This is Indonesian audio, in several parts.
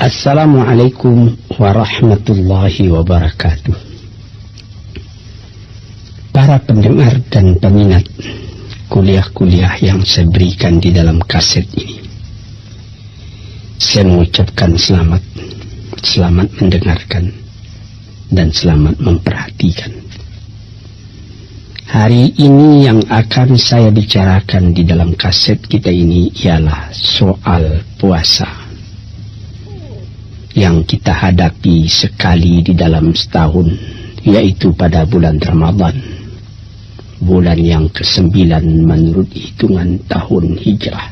Assalamualaikum warahmatullahi wabarakatuh. Para pendengar dan peminat kuliah-kuliah yang saya berikan di dalam kaset ini, saya mengucapkan selamat mendengarkan dan selamat memperhatikan. Hari ini yang akan saya bicarakan di dalam kaset kita ini ialah soal puasa yang kita hadapi sekali di dalam setahun, yaitu pada bulan Ramadan, bulan yang ke-9 menurut hitungan tahun hijrah.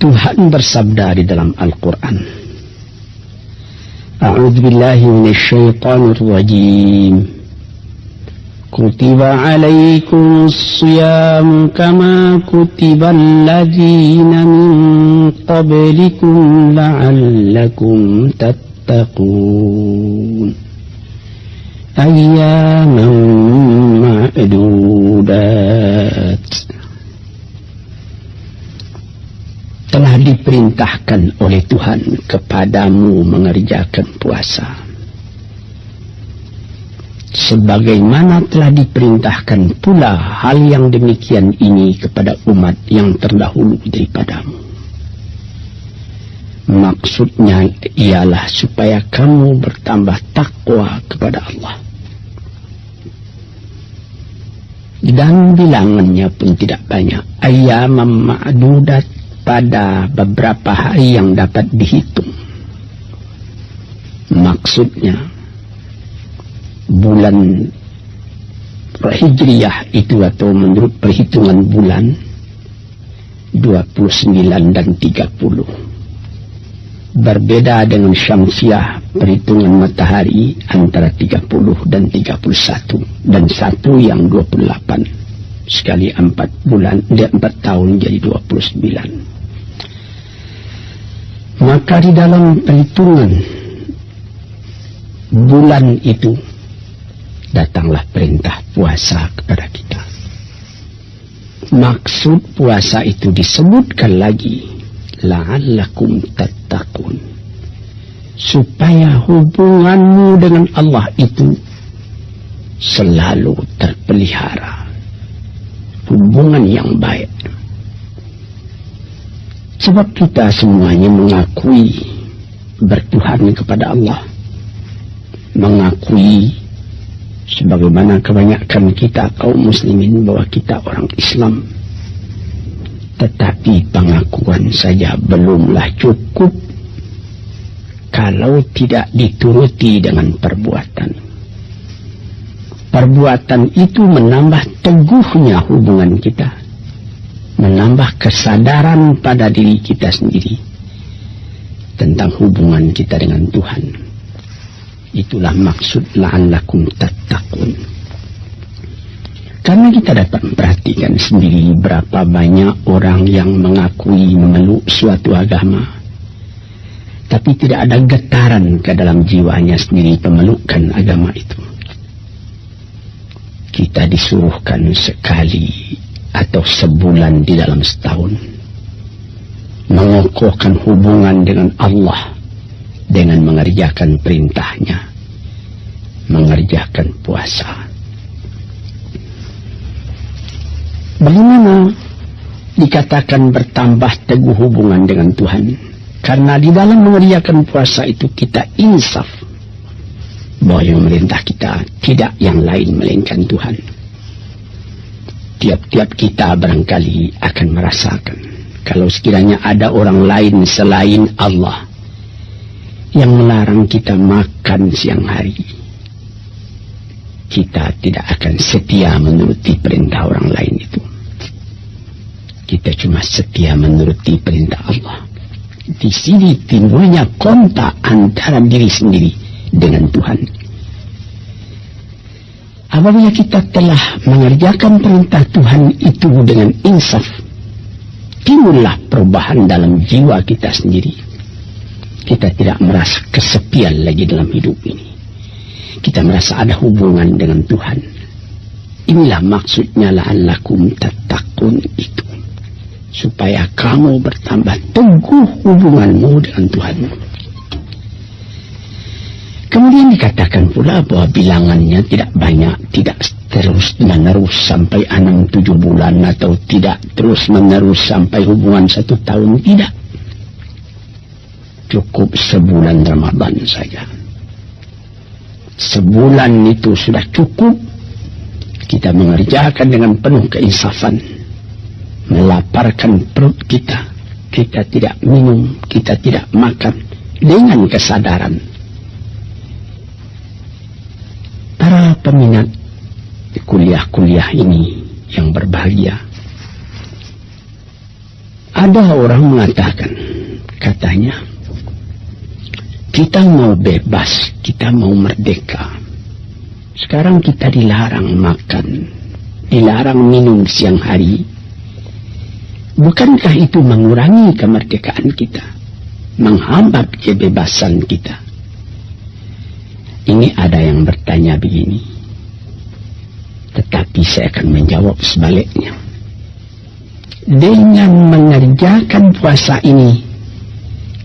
Tuhan bersabda di dalam Al-Quran, A'udzubillahi minasyaitonir rajim. Kutiba alaikumus siyam kama kutibal ladzina min qablikum la'allakum tattaqun. Ayyaman ma'dudat. Telah diperintahkan oleh Tuhan kepadamu mengerjakan puasa, sebagaimana telah diperintahkan pula hal yang demikian ini kepada umat yang terdahulu daripadamu. Maksudnya ialah supaya kamu bertambah takwa kepada Allah. Dan bilangannya pun tidak banyak. Ayyamam ma'dudat, pada beberapa hari yang dapat dihitung. Maksudnya bulan Hijriyah itu atau menurut perhitungan bulan 29 dan 30. Berbeda dengan Syamsiah, perhitungan matahari antara 30 dan 31, dan satu yang 28. Sekali 4 bulan, dia 4 tahun jadi 29. Maka di dalam perhitungan bulan itu datanglah perintah puasa kepada kita. Maksud puasa itu disebutkan lagi, la'allakum tattaqun, supaya hubunganmu dengan Allah itu selalu terpelihara, hubungan yang baik. Sebab kita semuanya mengakui bertuhan kepada Allah, mengakui sebagaimana kebanyakan kita kaum muslimin bahwa kita orang Islam. Tetapi pengakuan saja belumlah cukup kalau tidak dituruti dengan perbuatan. Perbuatan itu menambah teguhnya hubungan kita, menambah kesadaran pada diri kita sendiri tentang hubungan kita dengan Tuhan. Itulah maksud la'allakum tattaqun. Karena kita dapat memperhatikan sendiri berapa banyak orang yang mengakui memeluk suatu agama, tapi tidak ada getaran ke dalam jiwanya sendiri pemelukan agama itu. Kita disuruhkan sekali atau sebulan di dalam setahun mengokohkan hubungan dengan Allah dengan mengerjakan perintahnya, mengerjakan puasa. Bagaimana dikatakan bertambah teguh hubungan dengan Tuhan? Karena di dalam mengerjakan puasa itu kita insaf bahwa yang memerintah kita tidak yang lain melainkan Tuhan. Tiap-tiap kita barangkali akan merasakan kalau sekiranya ada orang lain selain Allah yang melarang kita makan siang hari, kita tidak akan setia menuruti perintah orang lain itu. Kita cuma setia menuruti perintah Allah. Di sini timbulnya kontak antara diri sendiri dengan Tuhan. Apabila kita telah mengerjakan perintah Tuhan itu dengan insaf, timbullah perubahan dalam jiwa kita sendiri. Kita tidak merasa kesepian lagi dalam hidup ini. Kita merasa ada hubungan dengan Tuhan. Inilah maksudnya la'allakum tattaqun itu. supaya kamu bertambah teguh hubunganmu dengan Tuhanmu. Kemudian dikatakan pula bahwa bilangannya tidak banyak, tidak terus menerus sampai 6-7 bulan, atau tidak terus menerus sampai hubungan 1 tahun, tidak. Cukup sebulan Ramadan saja. Sebulan itu sudah cukup. Kita mengerjakan dengan penuh keinsafan, melaparkan perut kita. Kita tidak minum, kita tidak makan, dengan kesadaran. Para peminat kuliah-kuliah ini yang berbahagia, ada orang mengatakan, katanya, kita mau bebas, kita mau merdeka. Sekarang kita dilarang makan, dilarang minum siang hari. Bukankah itu mengurangi kemerdekaan kita, menghambat kebebasan kita? Ini ada yang bertanya begini, tetapi saya akan menjawab sebaliknya. Dengan mengerjakan puasa ini,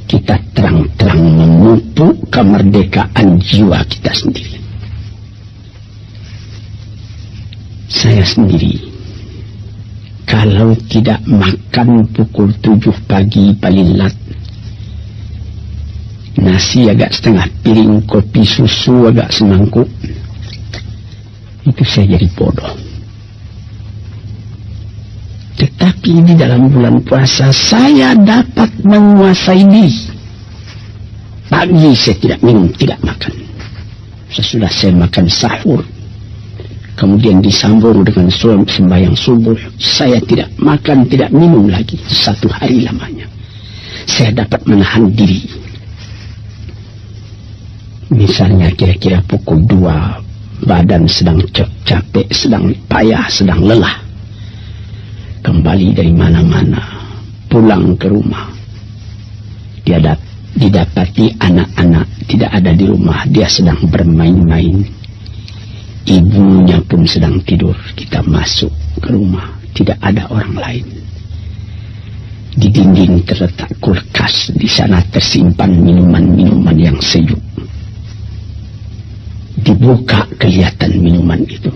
kita terang-terang memupuk kemerdekaan jiwa kita sendiri. Saya sendiri, kalau tidak makan pukul 7 pagi paling lat, nasi agak setengah piring, kopi susu agak semangkuk, itu saya jadi bodoh. Tetapi di dalam bulan puasa saya dapat menguasai diri. Pagi saya tidak minum, tidak makan. Sesudah saya makan sahur, kemudian disambung dengan sembahyang subuh, saya tidak makan, tidak minum lagi 1 hari lamanya. Saya dapat menahan diri. Misalnya kira-kira pukul 2, badan sedang capek, sedang payah, sedang lelah. Kembali dari mana-mana, pulang ke rumah. Dia didapati anak-anak tidak ada di rumah, dia sedang bermain-main. Ibunya pun sedang tidur. Kita masuk ke rumah, tidak ada orang lain. Di dinding terletak kulkas, di sana tersimpan minuman-minuman yang sejuk. Dibuka kelihatan minuman itu.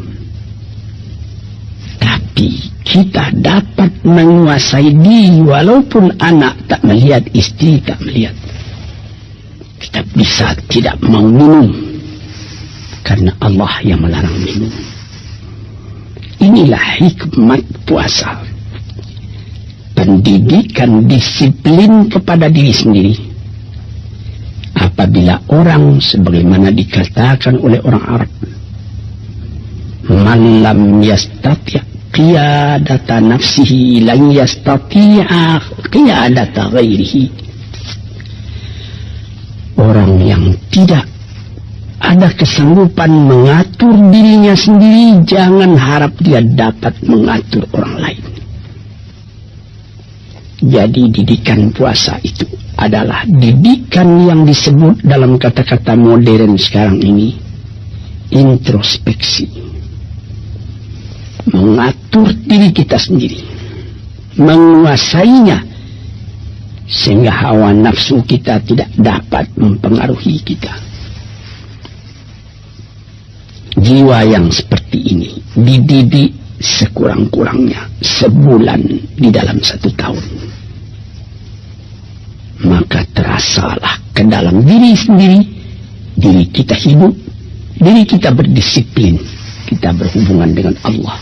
Tapi kita dapat menguasai diri, walaupun anak tak melihat, istri tak melihat. Kita bisa tidak mau minum, karena Allah yang melarang minum. Inilah hikmat puasa. Pendidikan disiplin kepada diri sendiri. Apabila orang, sebagaimana dikatakan oleh orang Arab, man lam yastati' qiyadata nafsihi lan yastati'a qiyadata ghairihi. Orang yang tidak ada kesanggupan mengatur dirinya sendiri, jangan harap dia dapat mengatur orang lain. Jadi didikan puasa itu adalah didikan yang disebut dalam kata-kata modern sekarang ini introspeksi. Mengatur diri kita sendiri, menguasainya, sehingga hawa nafsu kita tidak dapat mempengaruhi kita. Jiwa yang seperti ini dididik sekurang-kurangnya sebulan di dalam 1 tahun. Maka terasalah ke dalam diri sendiri, diri kita hidup, diri kita berdisiplin, kita berhubungan dengan Allah.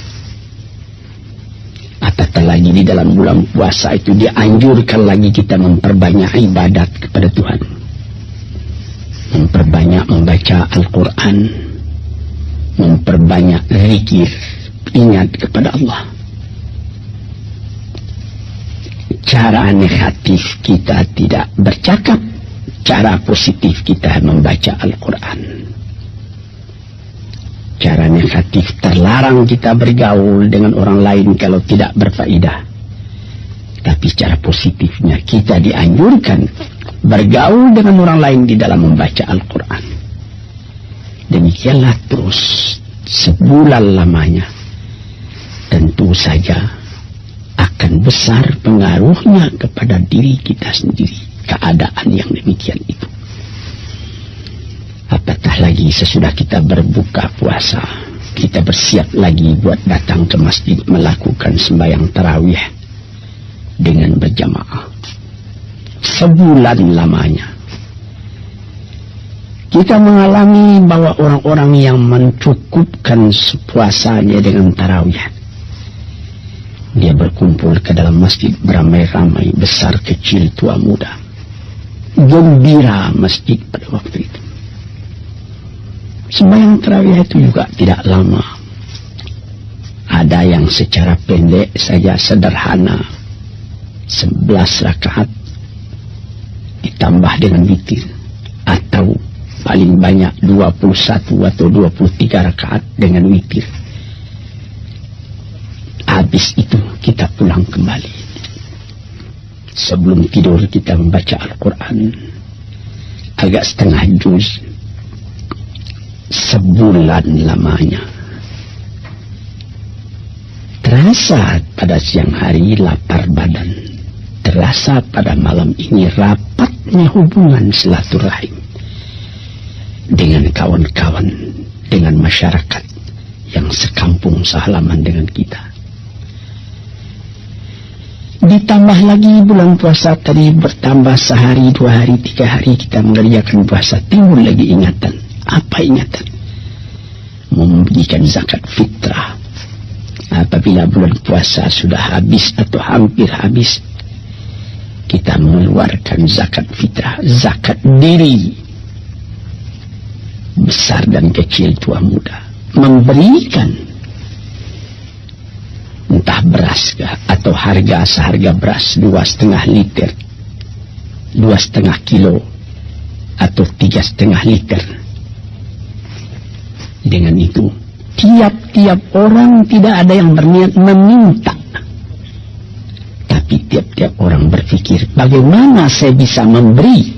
Apatah lagi di dalam bulan puasa itu dianjurkan lagi kita memperbanyak ibadat kepada Tuhan, memperbanyak membaca Al-Quran, memperbanyak zikir, ingat kepada Allah. Cara negatif kita tidak bercakap, cara positif kita membaca Al-Quran. Cara negatif terlarang kita bergaul dengan orang lain kalau tidak berfaedah. Tapi cara positifnya kita dianjurkan bergaul dengan orang lain di dalam membaca Al-Quran. Demikianlah terus sebulan lamanya. Tentu saja akan besar pengaruhnya kepada diri kita sendiri. Keadaan yang demikian itu. Apatah lagi sesudah kita berbuka puasa, kita bersiap lagi buat datang ke masjid melakukan sembahyang tarawih dengan berjamaah. Sebulan lamanya kita mengalami bahwa orang-orang yang mencukupkan puasanya dengan tarawih, dia berkumpul ke dalam masjid beramai-ramai, besar kecil tua muda, gembira masjid pada waktu itu. Sembahyang tarawih itu juga tidak lama. Ada yang secara pendek saja, sederhana, 11 rakaat ditambah dengan witir, atau paling banyak 21 atau 23 rakaat dengan witir. Habis itu kita pulang kembali. Sebelum tidur kita membaca Al-Quran agak setengah juz. Sebulan lamanya. Terasa pada siang hari lapar badan. Terasa pada malam ini rapatnya hubungan silaturahim dengan kawan-kawan, dengan masyarakat yang sekampung sehalaman dengan kita. Ditambah lagi bulan puasa tadi bertambah sehari, 2 hari, 3 hari kita mengerjakan puasa, timbul lagi ingatan. Apa ingatan? Memberikan zakat fitrah. Apabila bulan puasa sudah habis atau hampir habis, kita mengeluarkan zakat fitrah, zakat diri. Besar dan kecil, tua muda, memberikan entah beras atau harga seharga beras 2,5 liter, 2,5 kilo atau 3,5 liter. Dengan itu tiap-tiap orang tidak ada yang berniat meminta, tapi tiap-tiap orang berpikir bagaimana saya bisa memberi.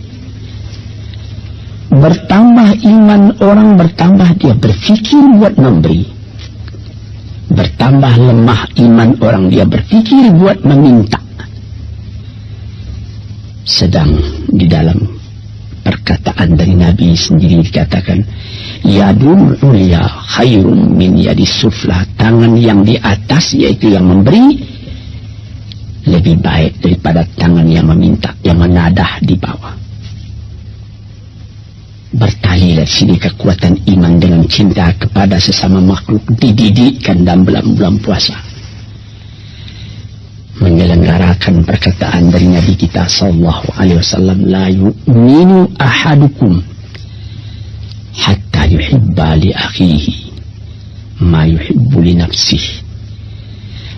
Bertambah iman orang, bertambah dia berpikir buat memberi. Bertambah lemah iman orang, dia berpikir buat meminta. Sedang di dalam perkataan dari Nabi sendiri dikatakan, yadul ulya khairum min yadis sufla. Tangan yang di atas, yaitu yang memberi, lebih baik daripada tangan yang meminta, yang menadah di bawah. Bertalilah sini kekuatan iman dengan cinta kepada sesama makhluk, dididikkan dalam bulan puasa. Menyelenggarakan perkataan dari Nabi kita sallallahu alaihi wasallam, la yu'minu ahadukum hatta yuhibba li akhihi ma yuhibbu li nafsihi.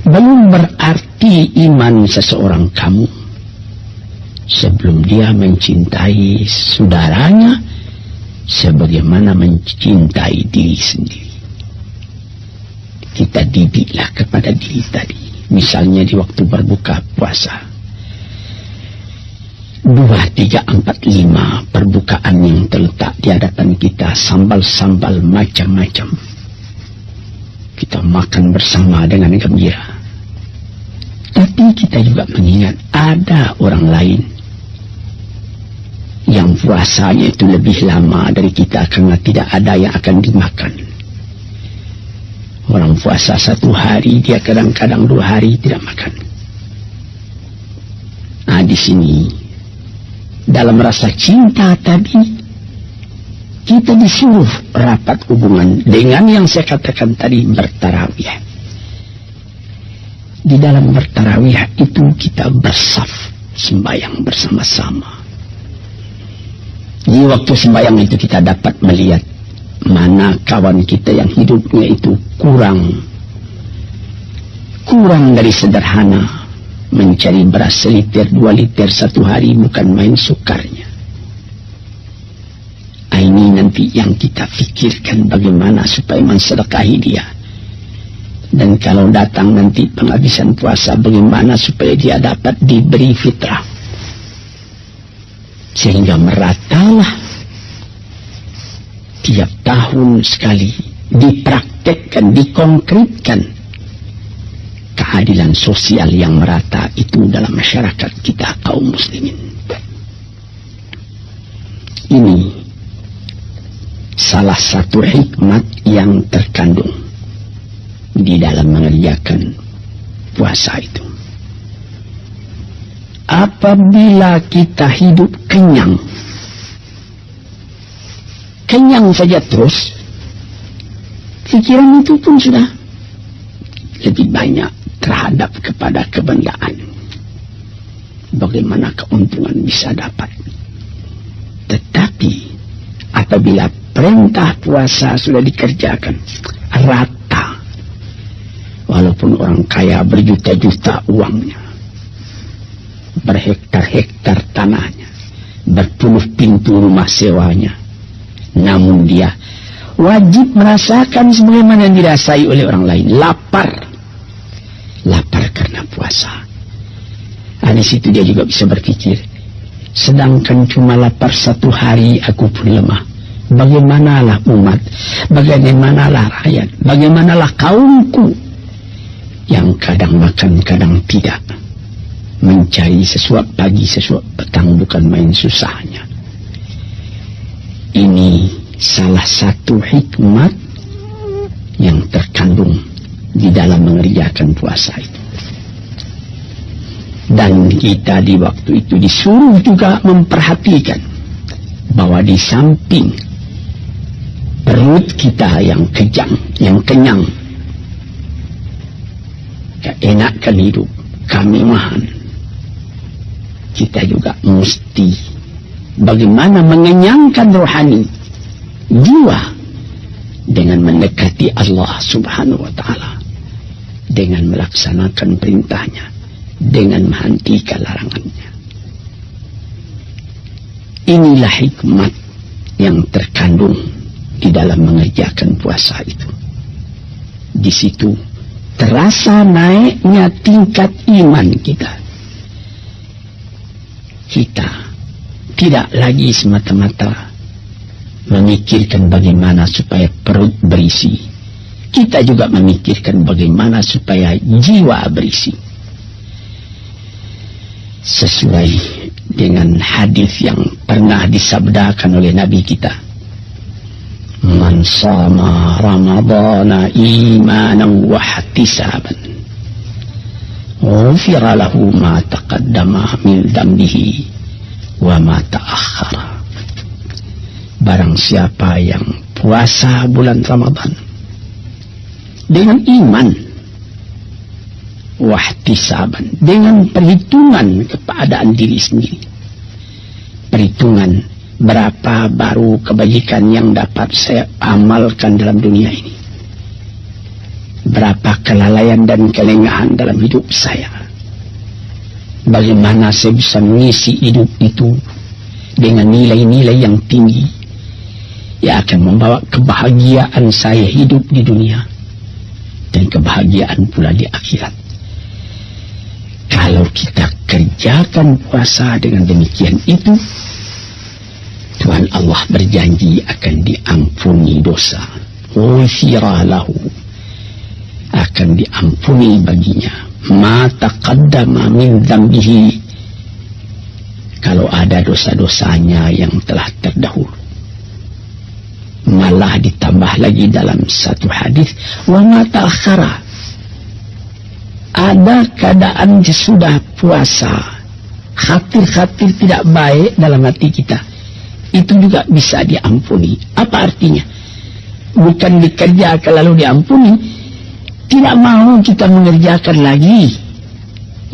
Belum berarti iman seseorang kamu sebelum dia mencintai saudaranya sebagaimana mencintai diri sendiri. Kita didiklah kepada diri tadi. Misalnya di waktu berbuka puasa, 2, 3, 4, 5 perbukaan yang terletak di hadapan kita, sambal-sambal macam-macam. Kita makan bersama dengan gembira. Tapi kita juga mengingat ada orang lain yang puasanya itu lebih lama dari kita karena tidak ada yang akan dimakan. Orang puasa 1 hari, dia kadang-kadang 2 hari tidak makan. Nah, di sini dalam rasa cinta tadi kita disuruh rapat hubungan dengan yang saya katakan tadi, bertarawih. Di dalam bertarawih itu kita bersaf sembahyang bersama-sama. Di waktu sembahyang itu kita dapat melihat mana kawan kita yang hidupnya itu kurang dari sederhana, mencari beras 1 liter 2 liter 1 hari bukan main sukarnya. Ini nanti yang kita pikirkan bagaimana supaya mensedekahi dia. Dan kalau datang nanti penghabisan puasa, bagaimana supaya dia dapat diberi fitrah. Sehingga meratalah tiap tahun sekali dipraktekkan, dikonkretkan keadilan sosial yang merata itu dalam masyarakat kita kaum muslimin. Ini salah satu hikmat yang terkandung di dalam mengerjakan puasa itu. Apabila kita hidup kenyang saja terus, pikiran itu pun sudah lebih banyak terhadap kepada kebendaan. Bagaimana keuntungan bisa dapat. Tetapi apabila perintah puasa sudah dikerjakan rata, walaupun orang kaya berjuta-juta uangnya, berhektar-hektar tanahnya, berpuluh pintu rumah sewanya, namun dia wajib merasakan sebagaimana yang dirasai oleh orang lain, lapar karena puasa. Di situ dia juga bisa berpikir, sedangkan cuma lapar satu hari aku pun lemah, bagaimanalah umat, bagaimanalah rakyat, bagaimanalah kaumku yang kadang makan kadang tidak, mencari sesuap pagi sesuap petang bukan main susahnya. Ini salah satu hikmat yang terkandung di dalam mengerjakan puasa itu. Dan kita di waktu itu disuruh juga memperhatikan bahwa di samping perut kita yang kejang, yang kenyang, keenakan hidup, kemewahan, kita juga mesti bagaimana mengenyangkan rohani jiwa dengan mendekati Allah Subhanahu wa Ta'ala, dengan melaksanakan perintahnya, dengan menghentikan larangannya. Inilah hikmat yang terkandung di dalam mengerjakan puasa itu. Di situ terasa naiknya tingkat iman kita. Kita tidak lagi semata-mata memikirkan bagaimana supaya perut berisi. Kita juga memikirkan bagaimana supaya jiwa berisi. Sesuai dengan hadis yang pernah disabdakan oleh Nabi kita, man sama ramadana imanan wa ihtisaban ghufira lahu ma taqaddama min dhanbihi wa ma ta'akhkhara. Barang siapa yang puasa bulan Ramadan dengan iman, wahtisaban, dengan perhitungan keadaan diri sendiri, perhitungan berapa baru kebajikan yang dapat saya amalkan dalam dunia ini, berapa kelalaian dan kelengahan dalam hidup saya, bagaimana saya bisa mengisi hidup itu dengan nilai-nilai yang tinggi yang akan membawa kebahagiaan saya hidup di dunia dan kebahagiaan pula di akhirat. Kalau kita kerjakan puasa dengan demikian itu, Tuhan Allah berjanji akan diampuni dosa. Ghufira lahu, akan diampuni baginya ma taqaddama min dzambihi, kalau ada dosa-dosanya yang telah terdahulu. Malah ditambah lagi dalam satu hadis, wa ma ta'akhkhara, ada keadaan sesudah puasa khatir-khatir tidak baik dalam hati kita, itu juga bisa diampuni. Apa artinya? Bukan dikerjakan lalu diampuni, tidak mau kita mengerjakan lagi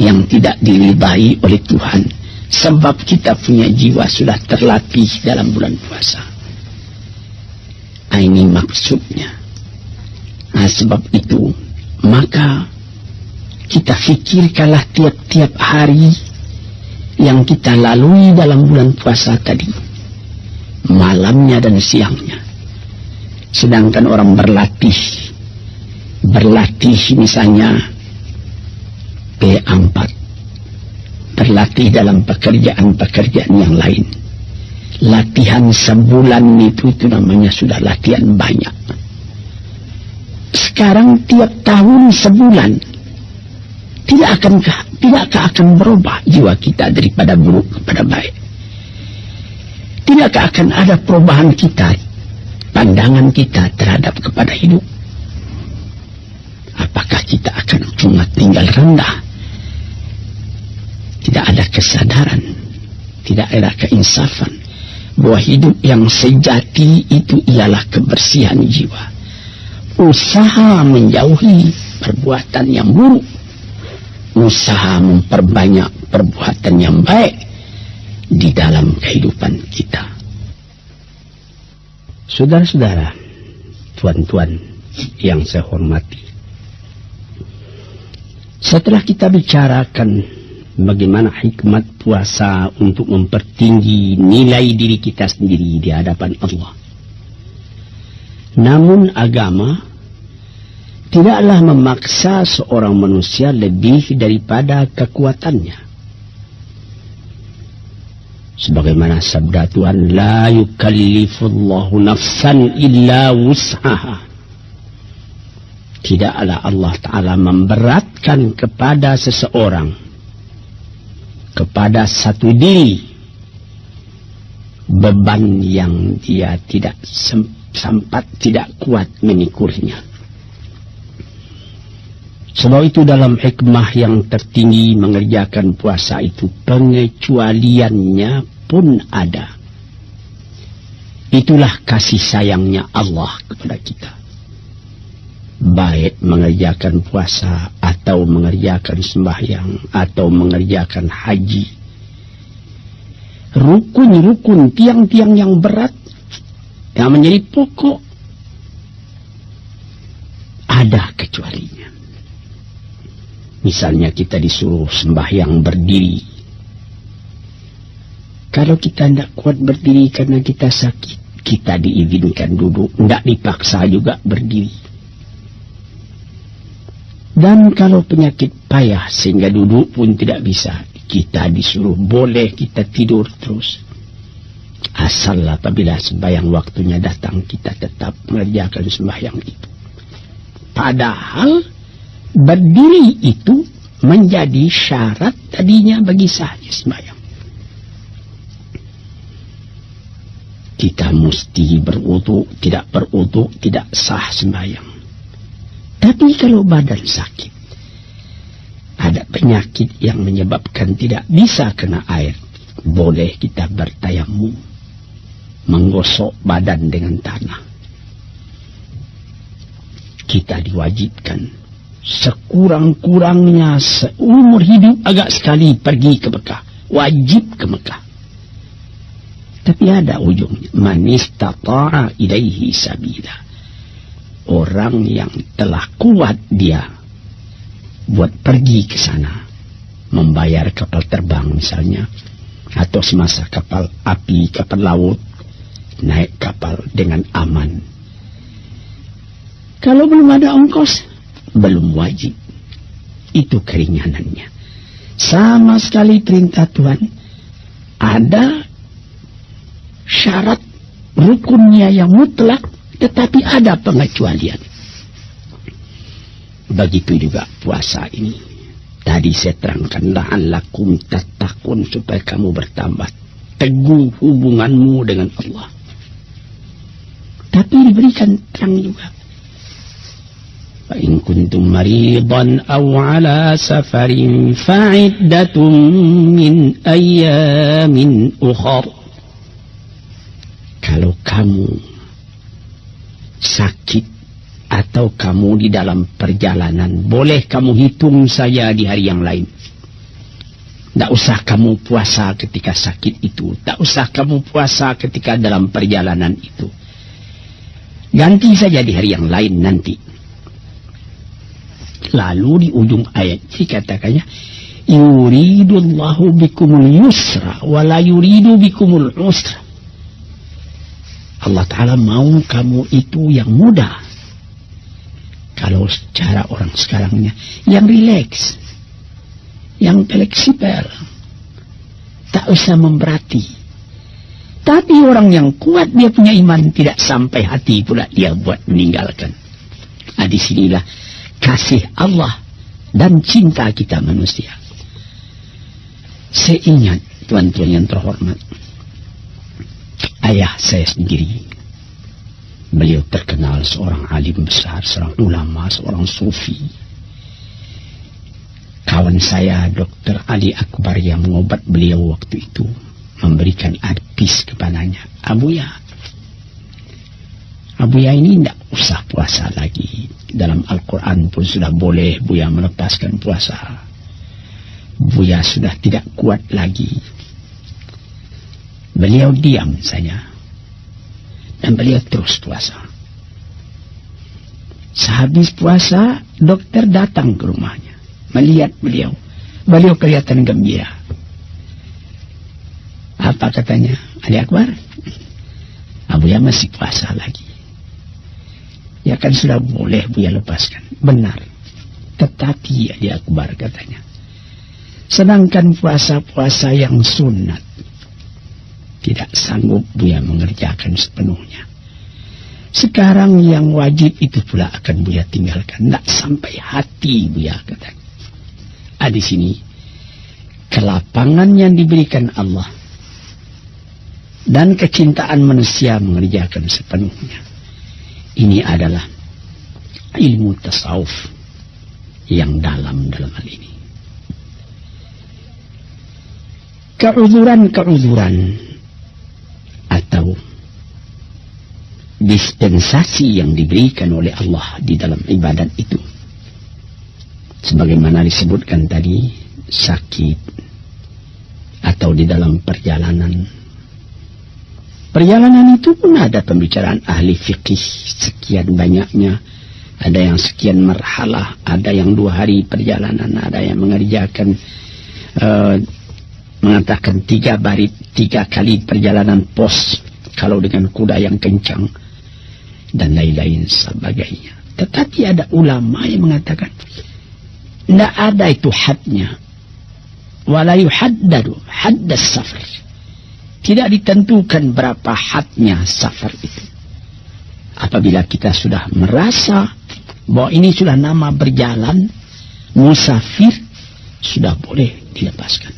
yang tidak diridai oleh Tuhan, sebab kita punya jiwa sudah terlatih dalam bulan puasa. Ini maksudnya. Sebab itu maka kita fikirkanlah tiap-tiap hari yang kita lalui dalam bulan puasa tadi, malamnya dan siangnya. Sedangkan orang berlatih misalnya P4, berlatih dalam pekerjaan-pekerjaan yang lain. Latihan sebulan itu namanya sudah latihan banyak. Sekarang tiap tahun sebulan Tidakkah akan berubah jiwa kita daripada buruk kepada baik? Tidakkah akan ada perubahan kita, pandangan kita terhadap kepada hidup? Apakah kita akan cuma tinggal rendah? Tidak ada kesadaran, tidak ada keinsafan bahwa hidup yang sejati itu ialah kebersihan jiwa. Usaha menjauhi perbuatan yang buruk, usaha memperbanyak perbuatan yang baik di dalam kehidupan kita. Saudara-saudara, tuan-tuan yang saya hormati, setelah kita bicarakan bagaimana hikmat puasa untuk mempertinggi nilai diri kita sendiri di hadapan Allah, namun agama tidaklah memaksa seorang manusia lebih daripada kekuatannya. Sebagaimana sabda Tuhan, la yukallifullahu nafsan illa wus'aha. Tidaklah Allah Ta'ala memberatkan kepada seseorang, kepada satu diri, beban yang dia tidak sempat, tidak kuat memikulnya. Sebab itu dalam hikmah yang tertinggi mengerjakan puasa itu, pengecualiannya pun ada. Itulah kasih sayangnya Allah kepada kita. Baik mengerjakan puasa atau mengerjakan sembahyang atau mengerjakan haji, rukun-rukun, tiang-tiang yang berat yang menjadi pokok, ada kecualinya. Misalnya kita disuruh sembahyang berdiri. Kalau kita tidak kuat berdiri karena kita sakit, kita diizinkan duduk, tidak dipaksa juga berdiri. Dan kalau penyakit payah sehingga duduk pun tidak bisa, kita disuruh, boleh kita tidur terus. Asal apabila sembahyang waktunya datang, kita tetap mengerjakan sembahyang itu. Padahal berdiri itu menjadi syarat tadinya bagi sahnya sembahyang. Kita mesti berwudu, tidak berwudu tidak sah sembahyang. Tapi kalau badan sakit, ada penyakit yang menyebabkan tidak bisa kena air, boleh kita bertayamum, menggosok badan dengan tanah. Kita diwajibkan sekurang-kurangnya seumur hidup agak sekali pergi ke Mekah, wajib ke Mekah. Tapi ada ujungnya, man istata'a ilaihi sabila. Orang yang telah kuat dia buat pergi ke sana, membayar kapal terbang misalnya, atau semasa kapal api, kapal laut, naik kapal dengan aman. Kalau belum ada ongkos, belum wajib. Itu keringanannya. Sama sekali perintah Tuhan, ada syarat rukunnya yang mutlak, tetapi ada pengecualian. Begitu juga puasa ini. Tadi saya terangkan, la'allakum tattaqun, supaya kamu bertambah teguh hubunganmu dengan Allah. Tapi diberikan terang juga. فَإِن كُنْتُمْ مَرِيضًا أَوْ عَلَى سَفَرٍ فَعِدَّةٌ مِّنْ أَيَّامٍ أُخَرَ. Kalau kamu sakit atau kamu di dalam perjalanan, boleh kamu hitung saja di hari yang lain. Tak usah kamu puasa ketika sakit itu, tak usah kamu puasa ketika dalam perjalanan itu. Ganti saja di hari yang lain nanti. Lalu di ujung ayat dikatakannya, yuridullahu bikumul yusra wa la yuridu bikumul usra. Allah Ta'ala mau kamu itu yang mudah. Kalau secara orang sekarangnya, yang rileks, yang fleksibel, tak usah memberati. Tapi orang yang kuat, dia punya iman, tidak sampai hati pula dia buat meninggalkan. Nah, disinilah kasih Allah dan cinta kita manusia. Saya ingat, tuan-tuan yang terhormat, ayah saya sendiri. Beliau terkenal seorang alim besar, seorang ulama, seorang sufi. Kawan saya, Dr. Ali Akbar, yang mengobat beliau waktu itu, memberikan advice kepadanya, Abuya ini tidak usah puasa lagi. Dalam Al-Quran pun sudah boleh Buya melepaskan puasa. Buya sudah tidak kuat lagi. Beliau diam saja, dan beliau terus puasa. Sehabis puasa, dokter datang ke rumahnya, melihat beliau. Beliau kelihatan gembira. Apa katanya? Ali Akbar, Abuya masih puasa lagi. Ya kan sudah boleh Buya lepaskan. Benar. Tetapi Ali Akbar katanya, sedangkan puasa-puasa yang sunat tidak sanggup Buya mengerjakan sepenuhnya. Sekarang yang wajib itu pula akan Buya tinggalkan. Tidak sampai hati Buya katanya. Di sini kelapangan yang diberikan Allah dan kecintaan manusia mengerjakan sepenuhnya. Ini adalah ilmu tasawuf yang dalam hal ini. Keuzuran atau dispensasi yang diberikan oleh Allah di dalam ibadat itu, sebagaimana disebutkan tadi, sakit atau di dalam perjalanan itu pun ada pembicaraan ahli fikih sekian banyaknya. Ada yang sekian marhalah, ada yang 2 hari perjalanan, ada yang mengerjakan mengatakan 3 kali perjalanan pos kalau dengan kuda yang kencang dan lain-lain sebagainya. Tetapi ada ulama yang mengatakan tidak ada itu hadnya. Wala yuhaddadu haddas safar. Tidak ditentukan berapa hadnya safar itu. Apabila kita sudah merasa bahwa ini sudah nama berjalan, musafir, sudah boleh dilepaskan.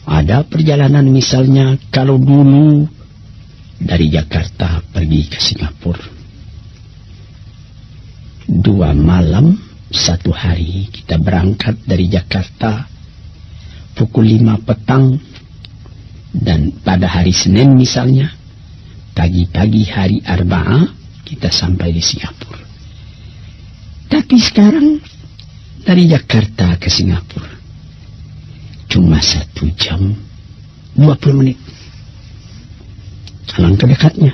Ada perjalanan misalnya kalau dulu dari Jakarta pergi ke Singapura, 2 malam 1 hari. Kita berangkat dari Jakarta pukul 5 petang, dan pada hari Senin misalnya pagi-pagi hari Arba'ah kita sampai di Singapura. Tapi sekarang dari Jakarta ke Singapura cuma 1 jam 20 menit. Alangkah dekatnya.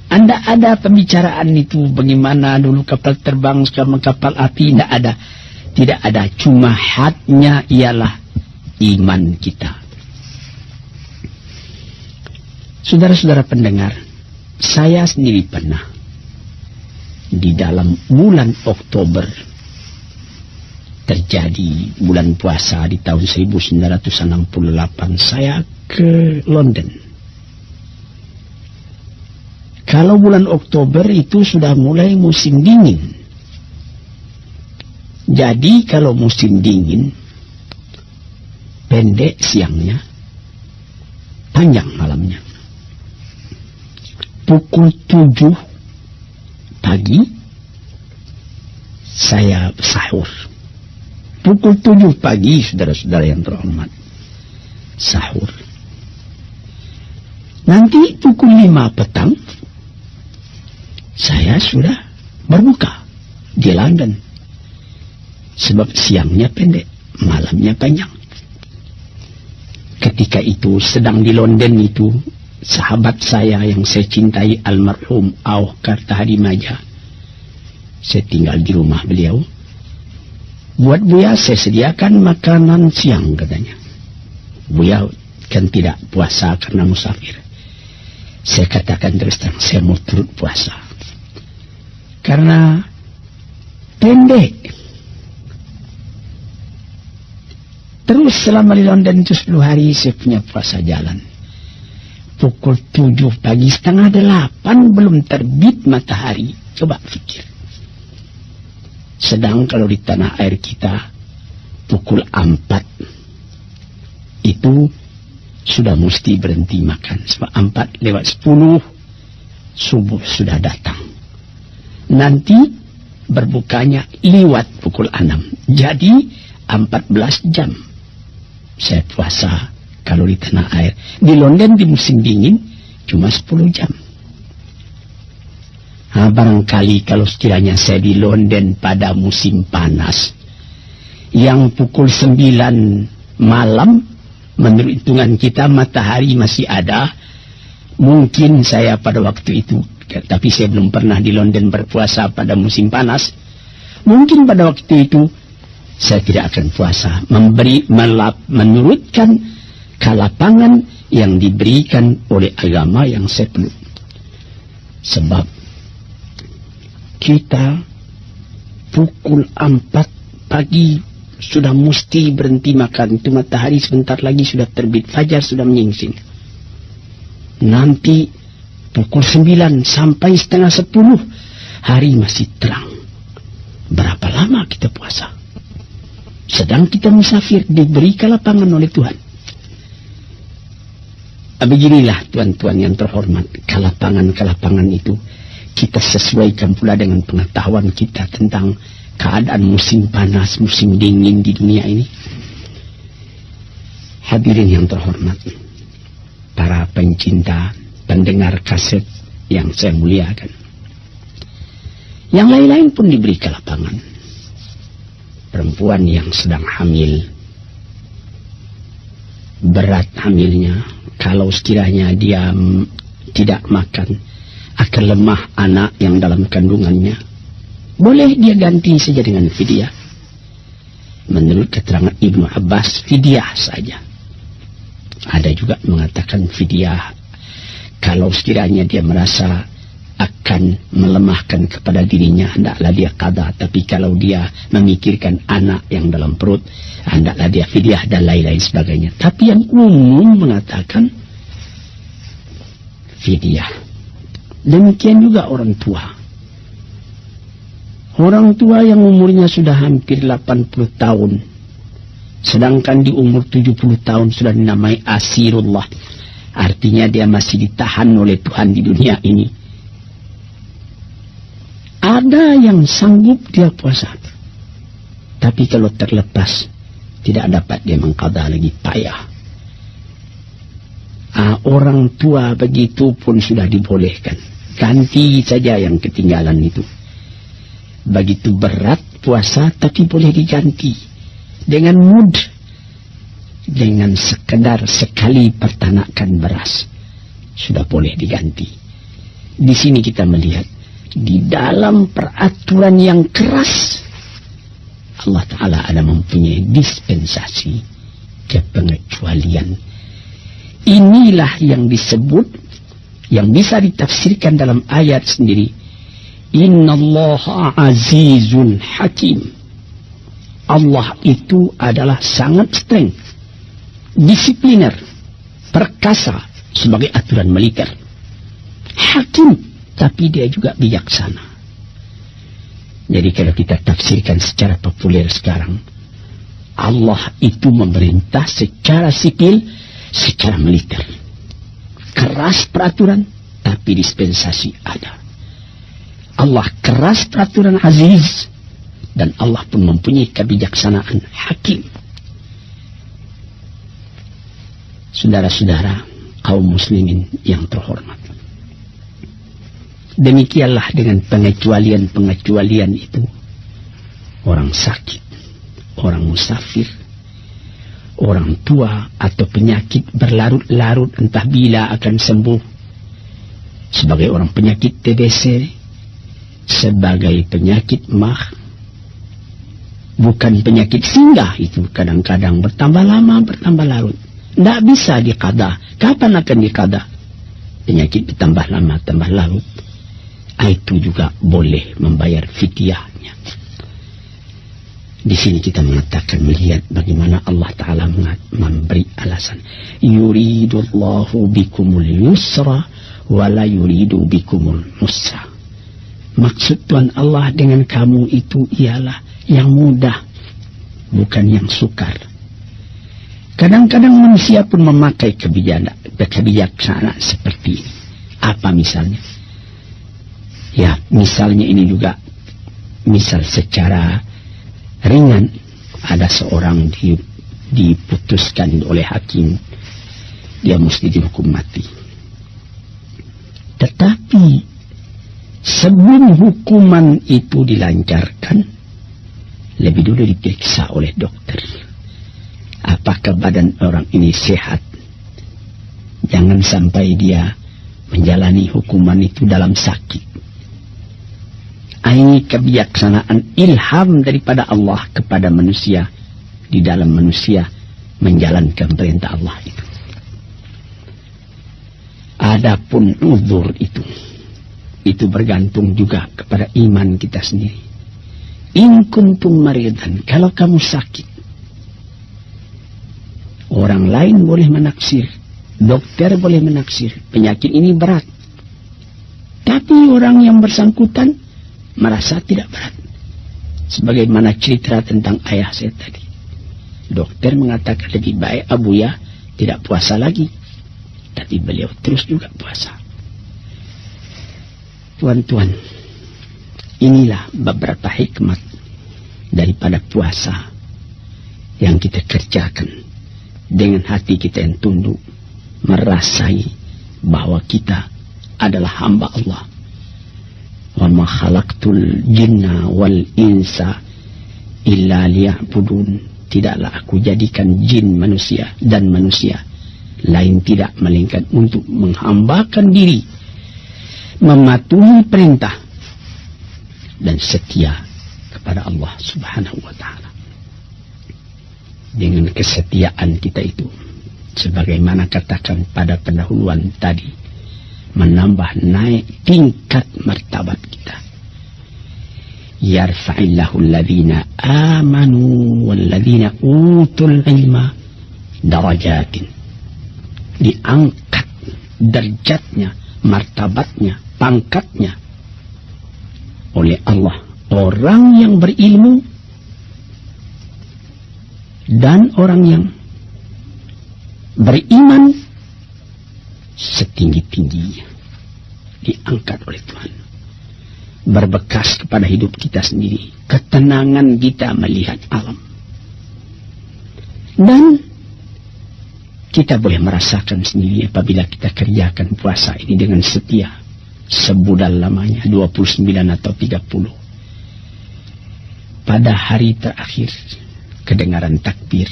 Anda ada pembicaraan itu bagaimana dulu kapal terbang sekarang kapal api? Tidak ada. Cuma hadnya ialah iman kita. Saudara-saudara pendengar, saya sendiri pernah di dalam bulan Oktober terjadi bulan puasa di tahun 1968, saya ke London. Kalau bulan Oktober itu sudah mulai musim dingin. Jadi kalau musim dingin, pendek siangnya, panjang malamnya. Pukul 7 pagi, saya sahur. Pukul 7 pagi, saudara-saudara yang terhormat, sahur. Nanti pukul 5 petang, saya sudah berbuka di London. Sebab siangnya pendek, malamnya panjang. Ketika itu sedang di London itu, sahabat saya yang saya cintai, almarhum Auh Kartahari Maja, saya tinggal di rumah beliau. Buat Buya saya sediakan makanan siang katanya. Buya kan tidak puasa karena musafir. Saya katakan terus terang, saya mau turut puasa. Karena pendek. Terus selama di London itu 10 hari saya punya puasa jalan. Pukul 7 pagi, 7:30 belum terbit matahari. Coba pikir. Sedang kalau di tanah air kita pukul 4 itu sudah mesti berhenti makan. Sebab 4:10 subuh sudah datang. Nanti berbukanya lewat pukul 6. Jadi 14 jam saya puasa kalau di tanah air. Di London di musim dingin cuma 10 jam. Barangkali kalau sekiranya saya di London pada musim panas yang pukul 9 malam, menurut hitungan kita matahari masih ada, mungkin saya pada waktu itu, tapi saya belum pernah di London berpuasa pada musim panas, mungkin pada waktu itu saya tidak akan puasa, menurutkan kelapangan yang diberikan oleh agama yang saya peluk. Sebab kita pukul 4 pagi sudah mesti berhenti makan. Itu matahari sebentar lagi sudah terbit, fajar sudah menyingsing. Nanti pukul 9 sampai setengah 10 hari masih terang. Berapa lama kita puasa? Sedang kita musafir, diberi kelapangan oleh Tuhan. Beginilah tuan-tuan yang terhormat, kelapangan-kelapangan itu kita sesuaikan pula dengan pengetahuan kita tentang keadaan musim panas, musim dingin di dunia ini. Hadirin yang terhormat, para pencinta, pendengar kaset yang saya muliakan, yang lain-lain pun diberi kelapangan. Perempuan yang sedang hamil, berat hamilnya, kalau sekiranya dia tidak makan, akan lemah anak yang dalam kandungannya. Boleh dia ganti saja dengan fidyah. Menurut keterangan Ibnu Abbas, fidyah saja. Ada juga mengatakan fidyah kalau sekiranya dia merasa akan melemahkan kepada dirinya, hendaklah dia qada. Tapi kalau dia memikirkan anak yang dalam perut, hendaklah dia fidyah dan lain-lain sebagainya. Tapi yang umum mengatakan fidyah. Demikian juga orang tua. Orang tua yang umurnya sudah hampir 80 tahun. Sedangkan di umur 70 tahun sudah dinamai asirullah. Artinya dia masih ditahan oleh Tuhan di dunia ini. Ada yang sanggup dia puasa. Tapi kalau terlepas, tidak dapat dia mengqada lagi, payah. Orang tua begitu pun sudah dibolehkan. Ganti saja yang ketinggalan itu. Begitu berat puasa tapi boleh diganti. Dengan mood. Dengan sekedar sekali pertanakan beras. Sudah boleh diganti. Di sini kita melihat. Di dalam peraturan yang keras. Allah Ta'ala ada mempunyai dispensasi. Kepengecualian. Inilah yang disebut, yang bisa ditafsirkan dalam ayat sendiri. Innallaha azizun hakim. Allah itu adalah sangat streng, disipliner, perkasa sebagai aturan militer. Hakim, tapi dia juga bijaksana. Jadi kalau kita tafsirkan secara populer sekarang, Allah itu memerintah secara sipil, secara militer. Keras peraturan, tapi dispensasi ada. Allah keras peraturan, aziz, dan Allah pun mempunyai kebijaksanaan, hakim. Saudara-saudara, kaum muslimin yang terhormat, demikianlah dengan pengecualian-pengecualian itu. Orang sakit, orang musafir, orang tua atau penyakit berlarut-larut entah bila akan sembuh. Sebagai orang penyakit TBC, sebagai penyakit mah, bukan penyakit singgah itu, kadang-kadang bertambah lama, bertambah larut. Tidak bisa diqada. Kapan akan diqada? Penyakit bertambah lama, tambah larut. Itu juga boleh membayar fidyahnya. Di sini kita mengatakan, melihat bagaimana Allah Ta'ala memberi alasan. Yuridullahu bikumul yusra wa la yuridu bikumul usra. Maksud Tuhan Allah dengan kamu itu ialah yang mudah, bukan yang sukar. Kadang-kadang manusia pun memakai kebijaksanaan seperti ini. Apa misalnya? Ya, misalnya ini juga, misal secara ringan, ada seorang diputuskan oleh hakim, dia mesti dihukum mati. Tetapi sebelum hukuman itu dilancarkan, lebih dulu diperiksa oleh dokter. Apakah badan orang ini sehat? Jangan sampai dia menjalani hukuman itu dalam sakit. Ini kebijaksanaan ilham daripada Allah kepada manusia, di dalam manusia menjalankan perintah Allah itu. Adapun uzur itu bergantung juga kepada iman kita sendiri. In kuntum maridan, kalau kamu sakit, orang lain boleh menaksir, dokter boleh menaksir, penyakit ini berat. Tapi orang yang bersangkutan merasa tidak berat. Sebagaimana cerita tentang ayah saya tadi. Dokter mengatakan lebih baik Abuya tidak puasa lagi. Tapi beliau terus juga puasa. Tuan-tuan, inilah beberapa hikmat daripada puasa yang kita kerjakan dengan hati kita yang tunduk, merasai bahwa kita adalah hamba Allah. Wa ma khalaqtul jinna wal insa illa liya'budun. Tidaklah aku jadikan jin manusia dan manusia lain tidak melainkan untuk menghambakan diri, mematuhi perintah dan setia kepada Allah Subhanahu wa taala. Dengan kesetiaan kita itu, sebagaimana katakan pada pendahuluan tadi, menambah naik tingkat martabat kita. Yarfa'illahu alladhina amanu walladhina utul ilma darajatin. Diangkat derajatnya, martabatnya, pangkatnya oleh Allah orang yang berilmu dan orang yang beriman setinggi-tingginya diangkat oleh Tuhan. Berbekas kepada hidup kita sendiri, ketenangan kita melihat alam. Dan kita boleh merasakan sendiri apabila kita kerjakan puasa ini dengan setia, sebudal lamanya 29 atau 30. Pada hari terakhir kedengaran takbir,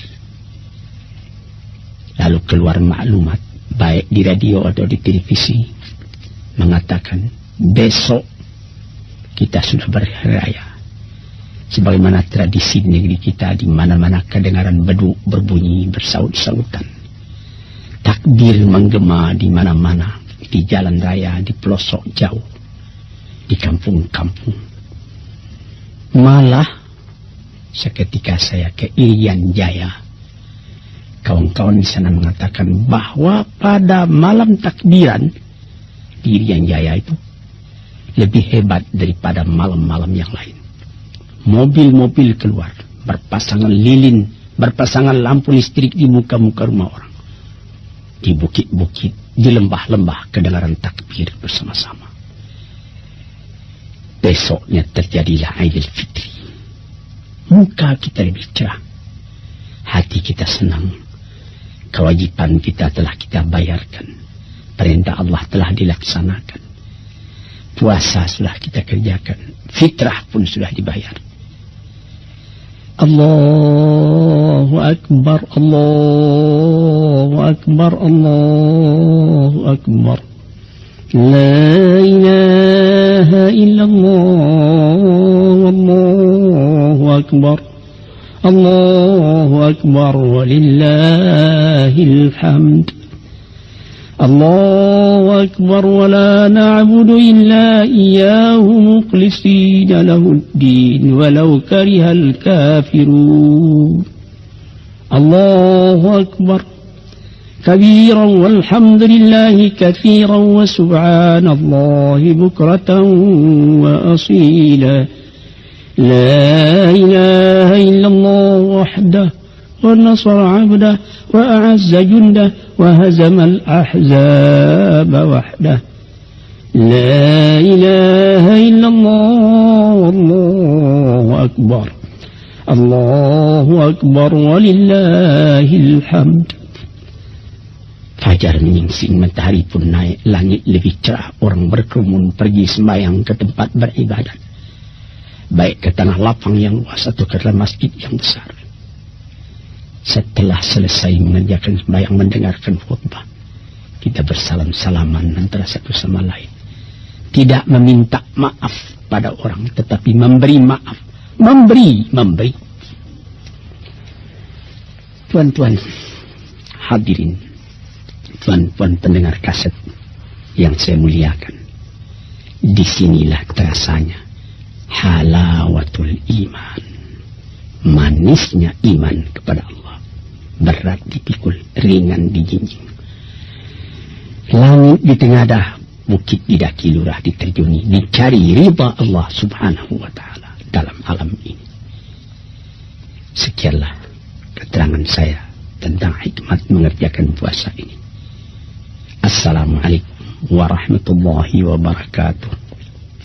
lalu keluar maklumat baik di radio atau di televisi mengatakan besok kita sudah berhari raya. Sebagaimana tradisi negeri kita, di mana-mana kedengaran beduk berbunyi bersaut-sautan, takbir menggema di mana-mana, di jalan raya, di pelosok jauh, di kampung-kampung. Malah seketika saya ke Irian Jaya, kawan-kawan di sana mengatakan bahwa pada malam takbiran di Irian Jaya itu lebih hebat daripada malam-malam yang lain. Mobil-mobil keluar, berpasangan lilin, berpasangan lampu listrik di muka-muka rumah orang. Di bukit-bukit, di lembah-lembah kedengaran takbir bersama-sama. Besoknya terjadilah Aidil Fitri. Muka kita lebih cerah, hati kita senang. Kewajiban kita telah kita bayarkan, perintah Allah telah dilaksanakan. Puasa sudah kita kerjakan, fitrah pun sudah dibayar. Allahu Akbar, Allahu Akbar, Allahu Akbar. La ilaha illallah, Allahu Akbar. Allahu Akbar, walillahil hamd. الله أكبر ولا نعبد إلا إياه مخلصين له الدين ولو كره الكافرون الله أكبر كبيرا والحمد لله كثيرا وسبحان الله بكرة وأصيلا لا إله إلا الله وحده ونصر عبده وأعز جنده وهزم الأحزاب وحده لا إله إلا الله والله أكبر الله أكبر ولله الحمد. Fajar menyingsing, matahari pun naik, langit lebih cerah, orang berkerumun pergi sembahyang ke tempat beribadat, baik ke tanah lapang yang luas atau ke dalam masjid yang besar. Setelah selesai mengerjakan sembahyang, mendengarkan khutbah, kita bersalam-salaman antara satu sama lain. Tidak meminta maaf pada orang, tetapi memberi maaf. Memberi. Tuan-tuan hadirin, tuan-tuan pendengar kaset yang saya muliakan, disinilah terasanya halawatul iman, manisnya iman kepada Allah, berat dipikul, ringan dijinjing. Langit ditengadah, bukit didaki, lurah diterjuni, dicari ridha Allah subhanahu wa ta'ala dalam alam ini. Sekianlah keterangan saya tentang hikmat mengerjakan puasa ini. Assalamualaikum warahmatullahi wabarakatuh.